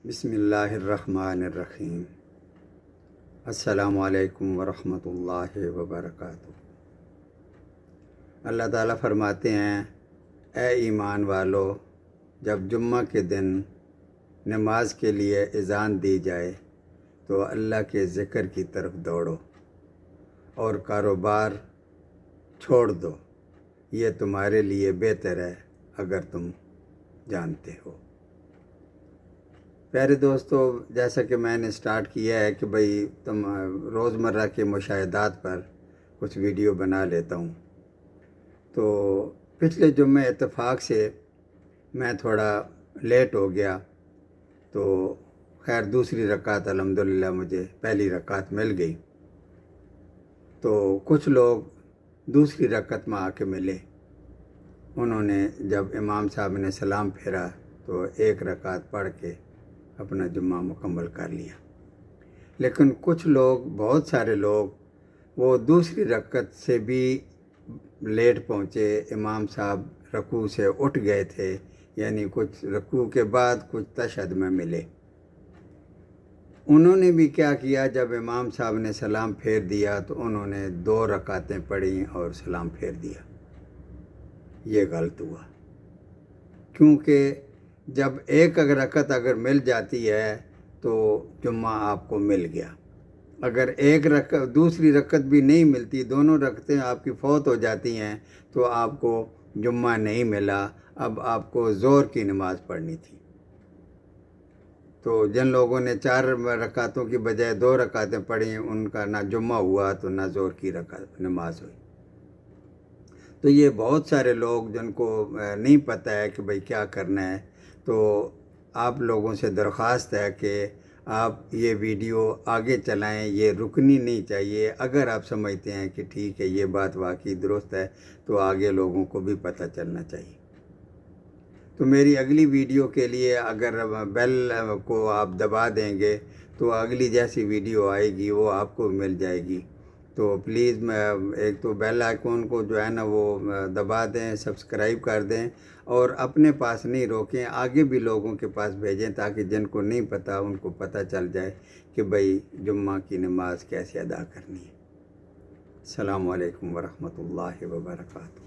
بسم اللہ الرحمن الرحیم۔ السلام علیکم ورحمۃ اللہ وبرکاتہ۔ اللہ تعالیٰ فرماتے ہیں، اے ایمان والو، جب جمعہ کے دن نماز کے لیے اذان دی جائے تو اللہ کے ذکر کی طرف دوڑو اور کاروبار چھوڑ دو، یہ تمہارے لیے بہتر ہے اگر تم جانتے ہو۔ پیارے دوستو، جیسا کہ میں نے سٹارٹ کیا ہے کہ بھئی تم روزمرہ کے مشاہدات پر کچھ ویڈیو بنا لیتا ہوں، تو پچھلے جمعے اتفاق سے میں تھوڑا لیٹ ہو گیا، تو خیر دوسری رکعت الحمدللہ مجھے پہلی رکعت مل گئی۔ تو کچھ لوگ دوسری رکعت میں آ کے ملے، انہوں نے جب امام صاحب نے سلام پھیرا تو ایک رکعت پڑھ کے اپنا جمعہ مکمل کر لیا۔ لیکن کچھ لوگ، بہت سارے لوگ، وہ دوسری رکعت سے بھی لیٹ پہنچے، امام صاحب رکوع سے اٹھ گئے تھے، یعنی کچھ رکوع کے بعد کچھ تشہد میں ملے۔ انہوں نے بھی کیا کیا، جب امام صاحب نے سلام پھیر دیا تو انہوں نے 2 رکعتیں پڑھیں اور سلام پھیر دیا۔ یہ غلط ہوا، کیونکہ جب ایک رکعت اگر مل جاتی ہے تو جمعہ آپ کو مل گیا۔ اگر دوسری رکعت بھی نہیں ملتی، دونوں رکعتیں آپ کی فوت ہو جاتی ہیں تو آپ کو جمعہ نہیں ملا، اب آپ کو ظہر کی نماز پڑھنی تھی۔ تو جن لوگوں نے 4 رکعتوں کی بجائے 2 رکعتیں پڑھیں، ان کا نہ جمعہ ہوا تو نہ ظہر کی نماز ہوئی۔ تو یہ بہت سارے لوگ جن کو نہیں پتہ ہے کہ بھئی کیا کرنا ہے، تو آپ لوگوں سے درخواست ہے کہ آپ یہ ویڈیو آگے چلائیں، یہ رکنی نہیں چاہیے۔ اگر آپ سمجھتے ہیں کہ ٹھیک ہے یہ بات واقعی درست ہے تو آگے لوگوں کو بھی پتہ چلنا چاہیے۔ تو میری اگلی ویڈیو کے لیے اگر بیل کو آپ دبا دیں گے تو اگلی جیسی ویڈیو آئے گی وہ آپ کو مل جائے گی۔ تو پلیز ایک تو بیل آئیکن کو جو ہے نا وہ دبا دیں، سبسکرائب کر دیں، اور اپنے پاس نہیں روکیں، آگے بھی لوگوں کے پاس بھیجیں تاکہ جن کو نہیں پتہ ان کو پتہ چل جائے کہ بھئی جمعہ کی نماز کیسے ادا کرنی ہے۔ السلام علیکم ورحمۃ اللہ وبرکاتہ۔